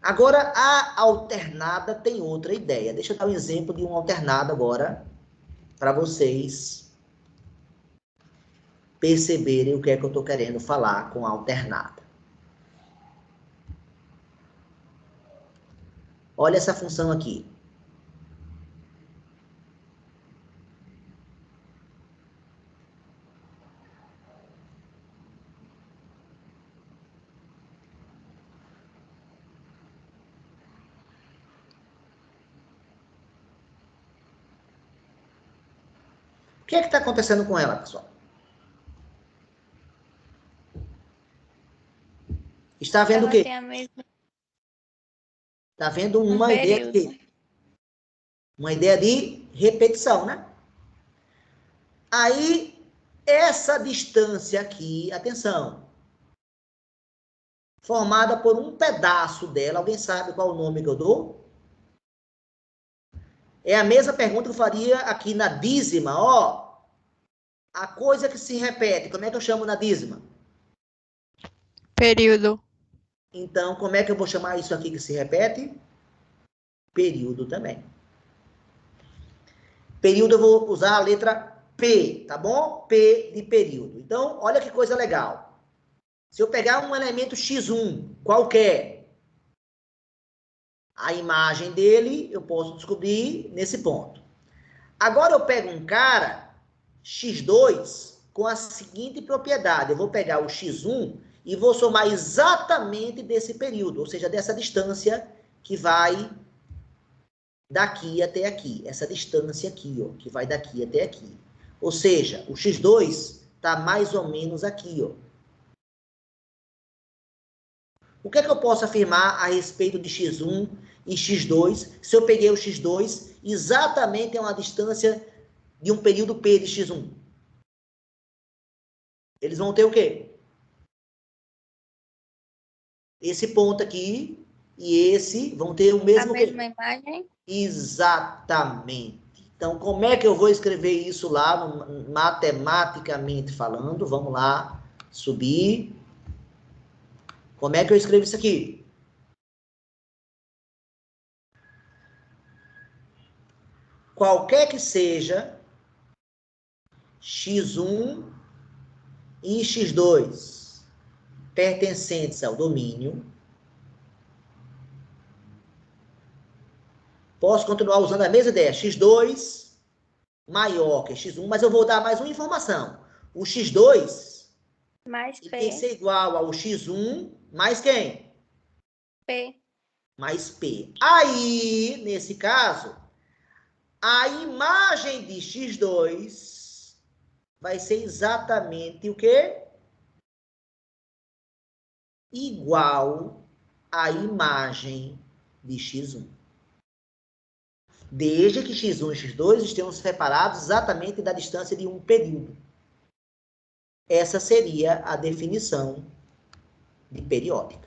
Agora, a alternada tem outra ideia. Deixa eu dar um exemplo de uma alternada agora, para vocês perceberem o que é que eu estou querendo falar com a alternada. Olha essa função aqui. O que é que está acontecendo com ela, pessoal? Está vendo Ela o quê? tem a mesma... Está vendo um uma ideia de período. quê? Uma ideia de repetição, né? Aí, essa distância aqui, atenção, formada por um pedaço dela, alguém sabe qual o nome que eu dou? É a mesma pergunta que eu faria aqui na dízima, ó. A coisa que se repete, como é que eu chamo na dízima? período? Então, como é que eu vou chamar isso aqui que se repete? Período também. Período eu vou usar a letra P, tá bom? P de período. Então, olha que coisa legal. Se eu pegar um elemento x1, qualquer, a imagem dele eu posso descobrir nesse ponto. Agora eu pego um cara, x2, com a seguinte propriedade. Eu vou pegar o x1 e vou somar exatamente desse período, ou seja, dessa distância que vai daqui até aqui. Essa distância aqui, ó, que vai daqui até aqui. Ou seja, o x2 está mais ou menos aqui, ó. O que é que eu posso afirmar a respeito de x1 e x2, se eu peguei o x2 exatamente a uma distância de um período P de x1? Eles vão ter o quê? Esse ponto aqui e esse vão ter o mesmo A mesma imagem? Exatamente. Então, como é que eu vou escrever isso lá, matematicamente falando? Vamos lá, subir. Como é que eu escrevo isso aqui? Qualquer que seja x1 e x2 pertencentes ao domínio, posso continuar usando a mesma ideia, x2 maior que x1, mas eu vou dar mais uma informação. O x2 Mais P. tem que ser igual ao x1 mais quem? P. Mais P. Aí, nesse caso, a imagem de x2 vai ser exatamente o quê? Igual à imagem de x1. Desde que x1 e x2 estejam separados exatamente da distância de um período. Essa seria a definição de periódica.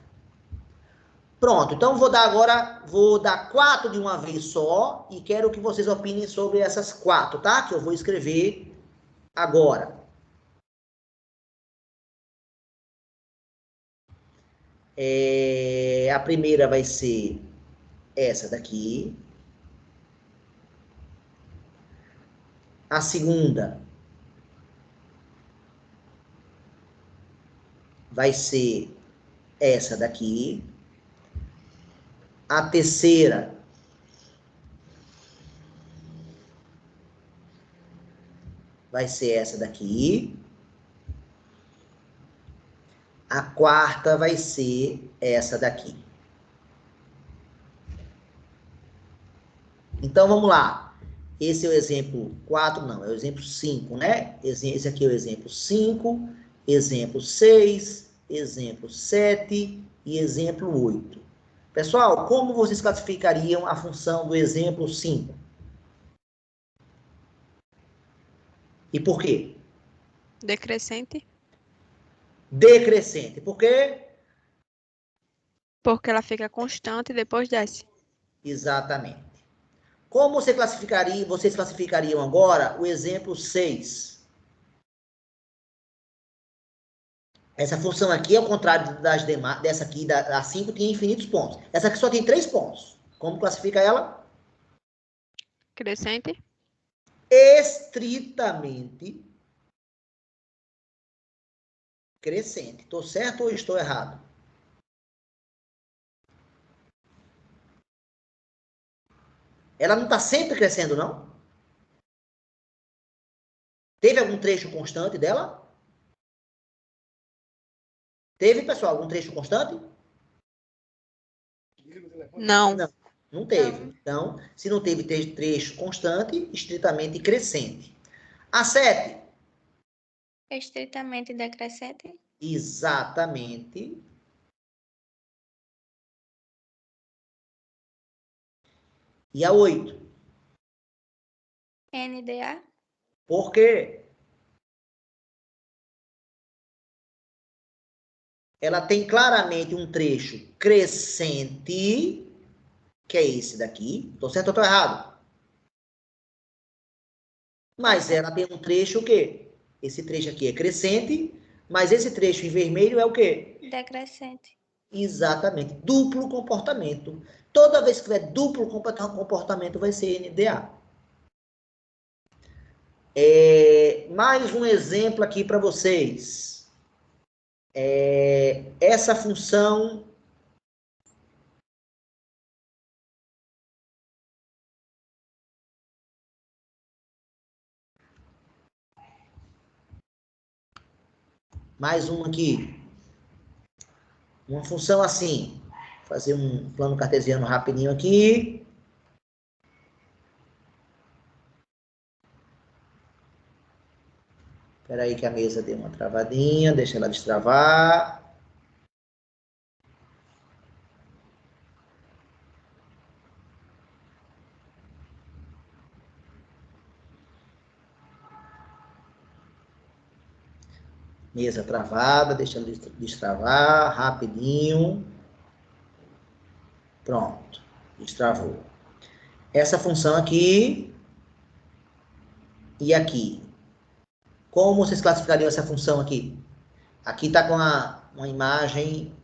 Pronto, então vou dar 4 de uma vez só e quero que vocês opinem sobre essas 4, tá? Que eu vou escrever agora. A primeira vai ser essa daqui. A segunda vai ser essa daqui. A terceira vai ser essa daqui. A quarta vai ser essa daqui. Então, vamos lá. Esse é o exemplo 4, não, é o exemplo 5, né? Esse aqui é o exemplo 5, exemplo 6, exemplo 7 e exemplo 8. Pessoal, como vocês classificariam a função do exemplo 5? E por quê? Decrescente. Decrescente. Por quê? Porque ela fica constante e depois desce. Exatamente. Como vocês classificariam agora o exemplo 6? Essa função aqui, ao contrário das demais, dessa aqui, da 5, tem infinitos pontos. Essa aqui só tem 3 pontos. Como classifica ela? Crescente. Estritamente crescente. Estou certo ou estou errado? Ela não está sempre crescendo, não? Teve algum trecho constante dela? Teve, pessoal, algum trecho constante? Não. Não, não teve. Então, se não teve trecho constante, estritamente crescente. A 7. Estritamente decrescente. Exatamente. E a 8? NDA. Por quê? Ela tem claramente um trecho crescente, que é esse daqui. Estou certo ou estou errado? Mas ela tem um trecho o quê? Esse trecho aqui é crescente, mas esse trecho em vermelho é o quê? Decrescente. Exatamente. Duplo comportamento. Toda vez que tiver duplo comportamento, vai ser NDA. Mais um exemplo aqui para vocês. Essa função mais uma aqui. Uma função assim. Vou fazer um plano cartesiano rapidinho aqui. Espera aí que a mesa deu uma travadinha. Deixa ela destravar. Mesa travada, deixa ela destravar rapidinho. Pronto, destravou. Essa função aqui e aqui. Como vocês classificariam essa função aqui? Aqui está com uma imagem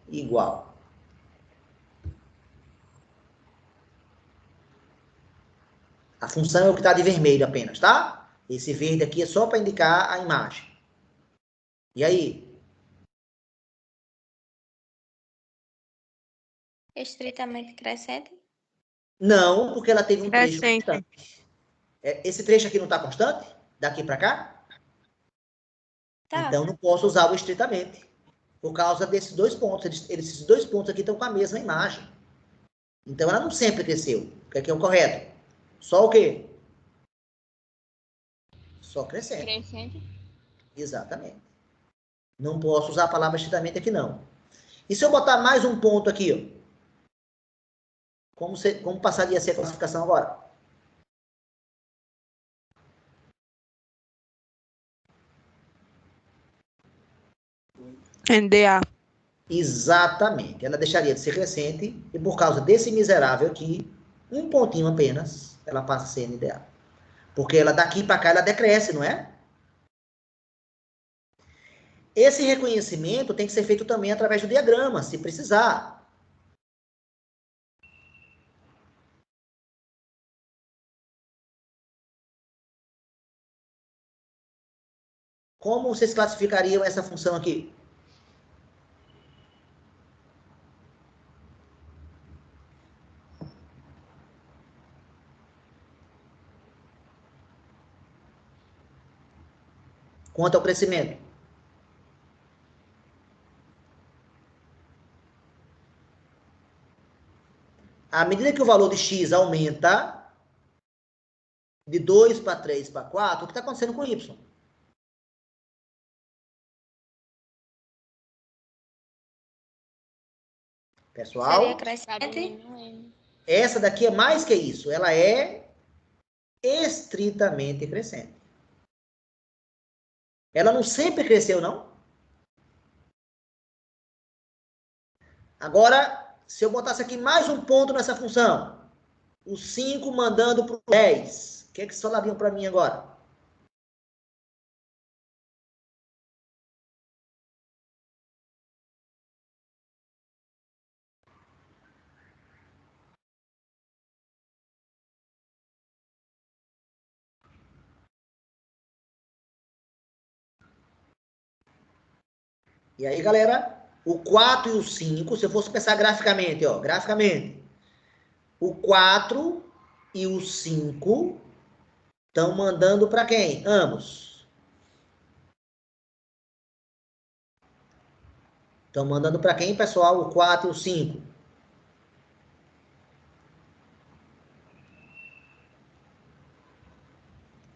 igual. A função é o que está de vermelho apenas, tá? Esse verde aqui é só para indicar a imagem. E aí? Estritamente crescente. Não, porque ela teve um trecho Crescente. constante. Esse trecho aqui não está constante? Daqui para cá? Tá. Então, não posso usar o estritamente. Por causa desses 2 pontos. Esses 2 pontos aqui estão com a mesma imagem. Então, ela não sempre cresceu. O que é o correto? Só o quê? Só crescente. Crescente. Exatamente. Não posso usar a palavra estritamente aqui, não. E se eu botar mais um ponto aqui, ó? Como passaria a ser a classificação agora? NDA. Exatamente. Ela deixaria de ser crescente e por causa desse miserável aqui, um pontinho apenas, ela passa a ser NDA. Porque ela daqui para cá, ela decresce, não é? Esse reconhecimento tem que ser feito também através do diagrama, se precisar. Como vocês classificariam essa função aqui? Quanto ao crescimento? À medida que o valor de x aumenta, de 2 para 3 para 4, o que está acontecendo com y? Pessoal, Seria crescente? essa daqui é mais que isso. Ela é estritamente crescente. Ela não sempre cresceu, não? Agora, se eu botasse aqui mais um ponto nessa função, o 5 mandando para o 10, o que é que falariam para mim agora? E aí, galera, o 4 e o 5, se eu fosse pensar graficamente, ó, graficamente, o 4 e o 5 estão mandando para quem? Ambos. Estão mandando para quem, pessoal? O 4 e o 5.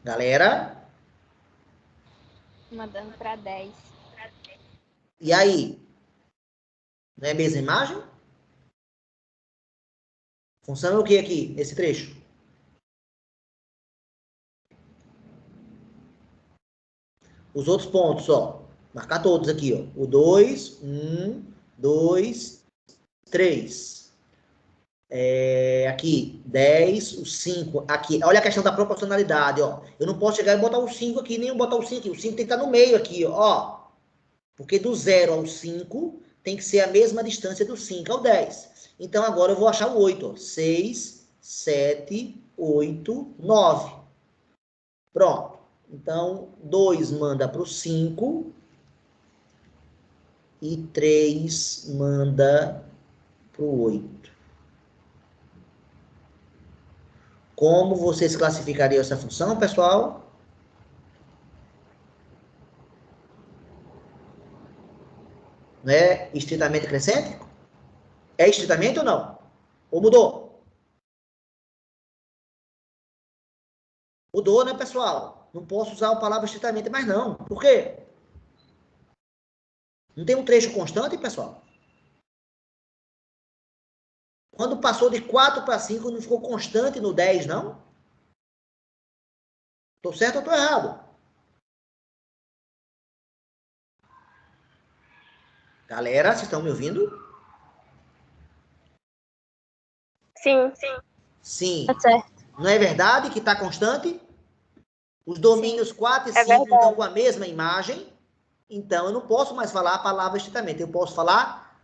Galera? Mandando para 10. E aí? Não é a mesma imagem? Função é o que aqui, nesse trecho? Os outros pontos, ó. Marcar todos aqui, ó. O 2, 1, 2, 3. Aqui, 10, o 5. Aqui, olha a questão da proporcionalidade, ó. Eu não posso chegar e botar o 5 aqui, nem botar o 5 aqui. O 5 tem que estar no meio aqui, ó. Porque do 0 ao 5 tem que ser a mesma distância do 5 ao 10. Então, agora eu vou achar o 8, ó. 6, 7, 8, 9. Pronto. Então, 2 manda para o 5 e 3 manda para o 8. Como vocês classificariam essa função, pessoal? Não é estritamente crescente? É estritamente ou não? Ou mudou? Mudou, né, pessoal? Não posso usar a palavra estritamente mais não. Por quê? Não tem um trecho constante, pessoal? Quando passou de 4 para 5, não ficou constante no 10, não? Estou certo ou estou errado? Galera, vocês estão me ouvindo? Sim. Sim. Tá certo. Não é verdade que está constante? Os domínios 4 e 5 verdade. estão com a mesma imagem. Então, eu não posso mais falar a palavra estritamente. Eu posso falar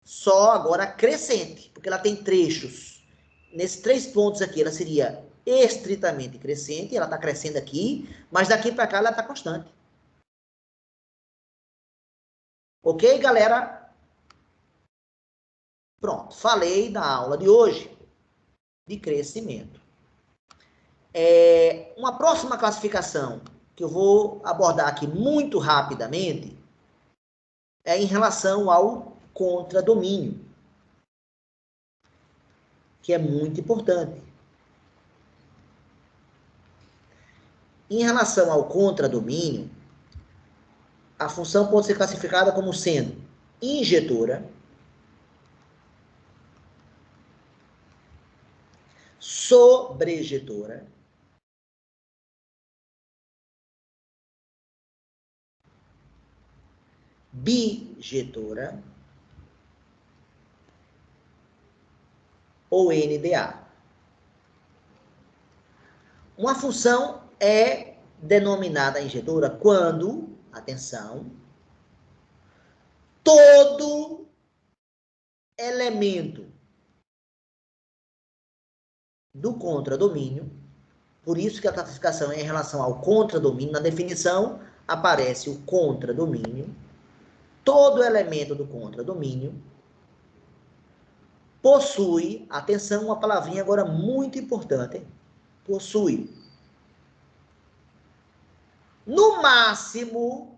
só agora crescente, porque ela tem trechos. Nesses 3 pontos aqui, ela seria estritamente crescente, ela está crescendo aqui, mas daqui para cá ela está constante. Ok, galera? Pronto, falei na aula de hoje de crescimento. Uma próxima classificação que eu vou abordar aqui muito rapidamente é em relação ao contradomínio, que é muito importante. Em relação ao contradomínio, a função pode ser classificada como sendo injetora, sobrejetora, bijetora ou NDA. Uma função é denominada injetora quando, atenção, todo elemento do contradomínio, por isso que a classificação é em relação ao contradomínio, na definição aparece o contradomínio, todo elemento do contradomínio possui, atenção, uma palavrinha agora muito importante, hein? Possui, no máximo,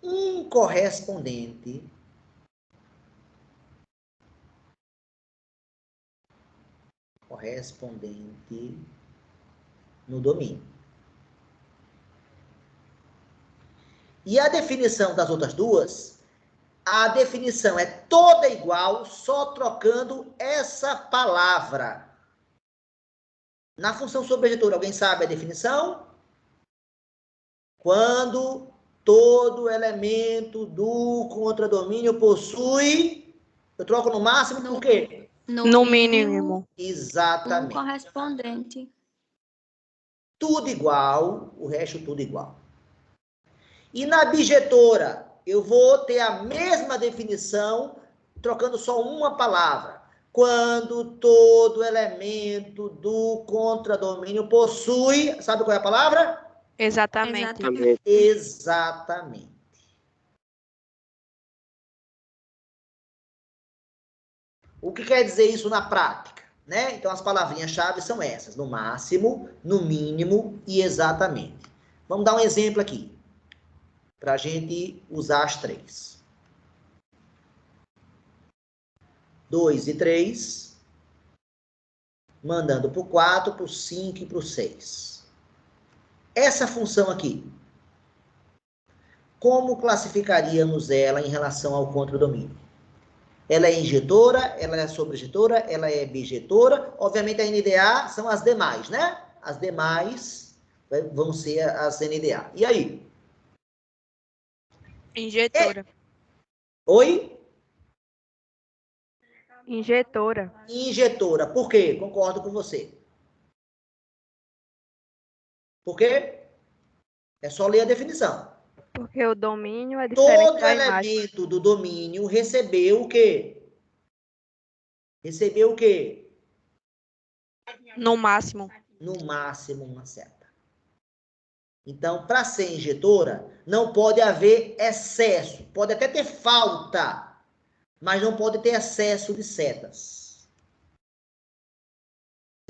um correspondente no domínio. E a definição das outras duas, a definição é toda igual, só trocando essa palavra. Na função sobrejetora, alguém sabe a definição? Quando todo elemento do contradomínio possui, eu troco no máximo, por quê? No mínimo. Exatamente. Um correspondente. Tudo igual, o resto tudo igual. E na bijetora, eu vou ter a mesma definição, trocando só uma palavra. Quando todo elemento do contradomínio possui, sabe qual é a palavra? Exatamente. Exatamente. O que quer dizer isso na prática? Né? Então, as palavrinhas-chave são essas, no máximo, no mínimo e exatamente. Vamos dar um exemplo aqui, para a gente usar as três. 2 e 3, mandando para o 4, para o 5 e para o 6. Essa função aqui, como classificaríamos ela em relação ao contradomínio? Ela é injetora, ela é sobrejetora, ela é bijetora. Obviamente, a NDA são as demais, né? As demais vão ser as NDA. E aí? Injetora. Oi? Injetora. Injetora. Por quê? Concordo com você. Por quê? É só ler a definição. Porque o domínio é diferente Todo da imagem. elemento do domínio recebeu o quê? Recebeu o quê? No máximo. No máximo uma seta. Então, para ser injetora, não pode haver excesso. Pode até ter falta, mas não pode ter excesso de setas.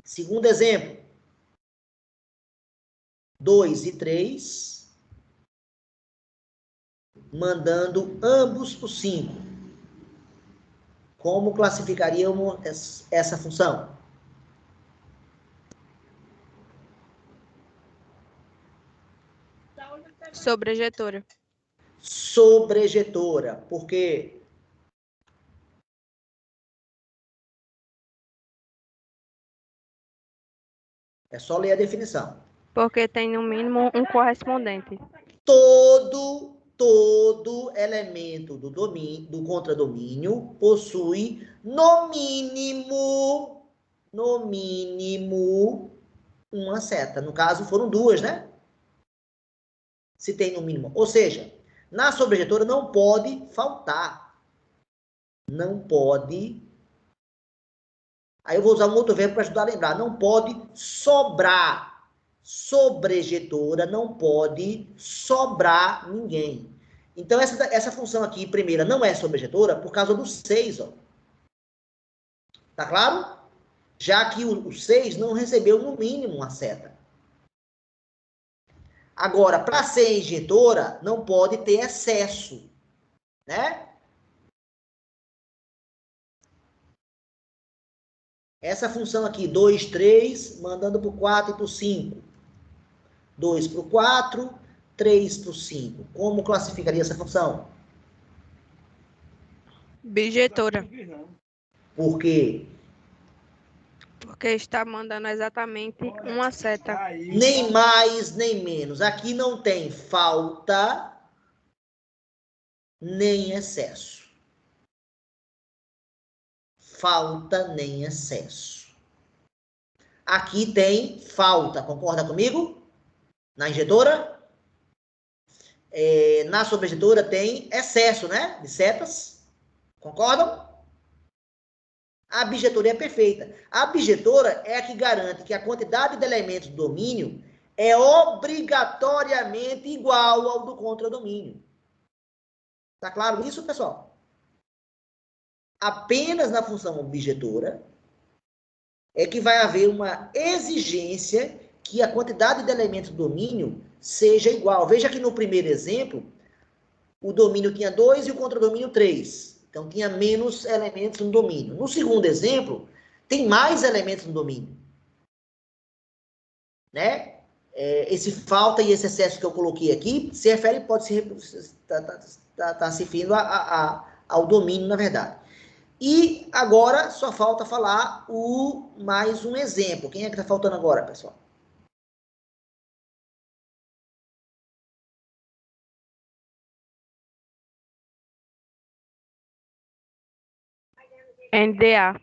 Segundo exemplo. 2 e 3. Mandando ambos para o 5. Como classificaríamos essa função? Sobrejetora. Sobrejetora. Por quê? É só ler a definição. Porque tem no mínimo um correspondente. Todo elemento do domínio, do contradomínio possui no mínimo uma seta. No caso, foram duas, né? Se tem no mínimo. Ou seja, na sobrejetora não pode faltar. Não pode. Aí eu vou usar um outro verbo para ajudar a lembrar. Não pode sobrar. Sobrejetora não pode sobrar ninguém. Então, essa função aqui, primeira, não é sobrejetora por causa do 6, ó. Tá claro? Já que o 6 não recebeu, no mínimo, uma seta. Agora, para ser injetora, não pode ter excesso, né? Essa função aqui, 2, 3, mandando para o 4 e para o 5. 2 para o 4, 3 para o 5. Como classificaria essa função? Bijetora. Por quê? Porque está mandando exatamente uma seta. Nem mais, nem menos. Aqui não tem falta, nem excesso. Falta, nem excesso. Aqui tem falta, concorda comigo? Na injetora? Na sobreinjetora tem excesso, né? De setas. Concordam? A bijetoria é perfeita. A bijetora é a que garante que a quantidade de elementos do domínio é obrigatoriamente igual ao do contradomínio. Tá claro isso, pessoal? Apenas na função bijetora é que vai haver uma exigência que a quantidade de elementos do domínio seja igual. Veja que no primeiro exemplo, o domínio tinha 2 e o contradomínio 3. Então, tinha menos elementos no domínio. No segundo exemplo, tem mais elementos no domínio. Né? Esse falta e esse excesso que eu coloquei aqui se refere, pode se tá se referindo ao domínio, na verdade. E agora só falta falar mais um exemplo. Quem é que está faltando agora, pessoal? NDA.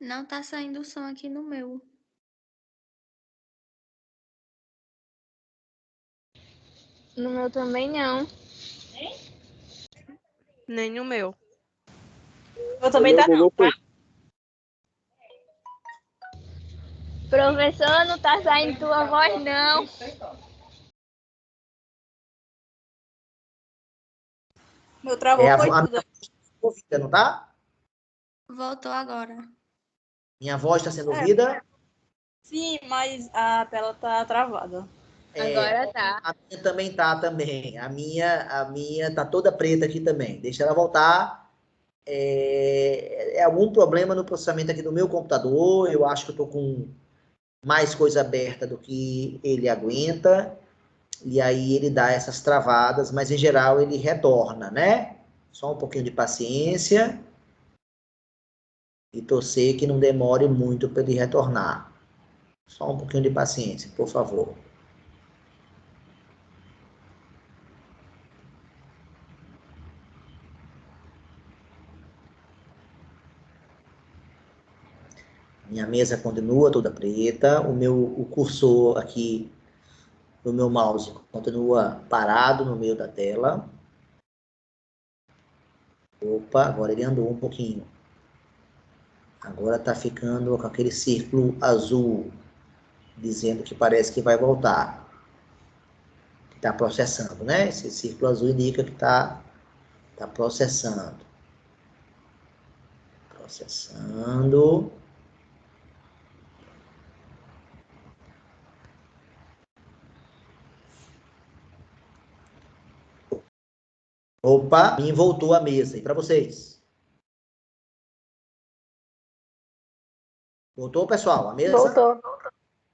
Não tá saindo o som aqui no meu. No meu também não. Nem no meu. Eu também tá não, tá? Professor, não tá saindo tua voz, não. Meu travou foi tudo. Ouvida, não tá? Voltou agora. Minha voz está sendo ouvida? Sim, mas a tela tá travada. Agora tá. A minha também tá também. A minha tá toda preta aqui também. Deixa ela voltar. É algum problema no processamento aqui do meu computador. Eu acho que eu tô com mais coisa aberta do que ele aguenta. E aí ele dá essas travadas, mas em geral ele retorna, né? Só um pouquinho de paciência. E torcer que não demore muito para ele retornar. Só um pouquinho de paciência, por favor. Minha mesa continua toda preta. O cursor aqui do meu mouse continua parado no meio da tela. Opa, agora ele andou um pouquinho. Agora está ficando com aquele círculo azul, dizendo que parece que vai voltar. Está processando, né? Esse círculo azul indica que está processando. Processando. Opa, voltou a mesa. E para vocês? Voltou, pessoal? A mesa? Voltou.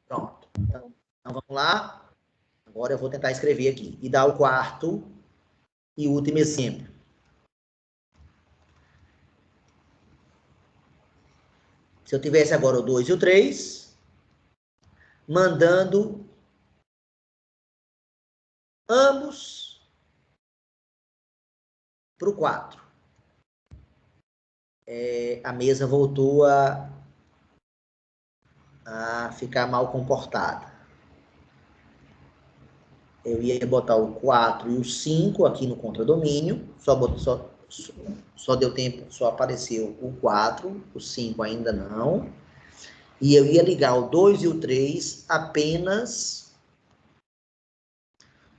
Pronto. Então vamos lá. Agora eu vou tentar escrever aqui. E dar o quarto e último exemplo. Se eu tivesse agora o 2 e o 3, mandando ambos para o 4. A mesa voltou a ficar mal comportada. Eu ia botar o 4 e o 5 aqui no contradomínio, só deu tempo, só apareceu o 4, o 5 ainda não. E eu ia ligar o 2 e o 3 apenas,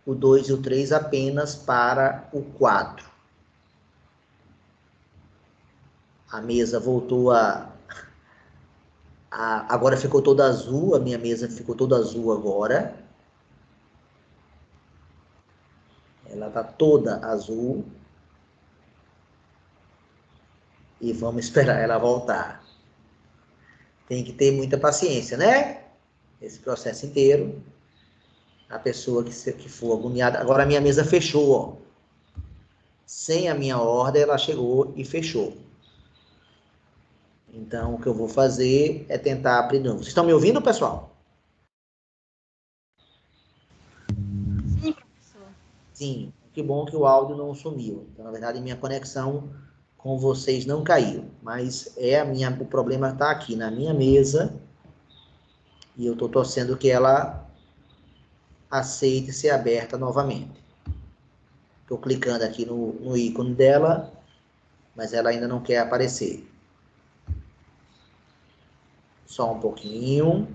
o 2 e o 3 apenas para o 4. A mesa voltou agora ficou toda azul, a minha mesa ficou toda azul agora. Ela está toda azul. E vamos esperar ela voltar. Tem que ter muita paciência, né? esse processo inteiro. A pessoa que for agoniada... Agora a minha mesa fechou, ó. Sem a minha ordem, ela chegou e fechou. Então, o que eu vou fazer é tentar abrir de novo. Vocês estão me ouvindo, pessoal? Sim, professor. Sim. Que bom que o áudio não sumiu. Então, na verdade, minha conexão com vocês não caiu. Mas o problema está aqui na minha mesa. E eu estou torcendo que ela aceite ser aberta novamente. Estou clicando aqui no ícone dela, mas ela ainda não quer aparecer. Só um pouquinho.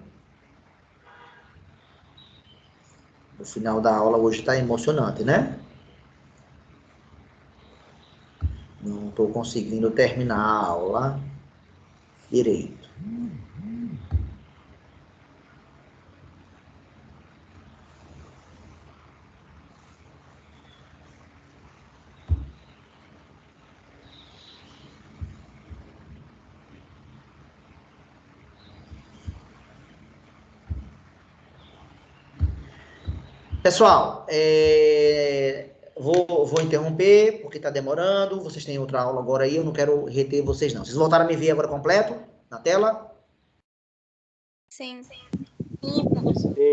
O final da aula hoje está emocionante, né? Não estou conseguindo terminar a aula direito. Pessoal, vou interromper, porque está demorando. Vocês têm outra aula agora aí, eu não quero reter vocês, não. Vocês voltaram a me ver agora completo, na tela? Sim. Sim, professor.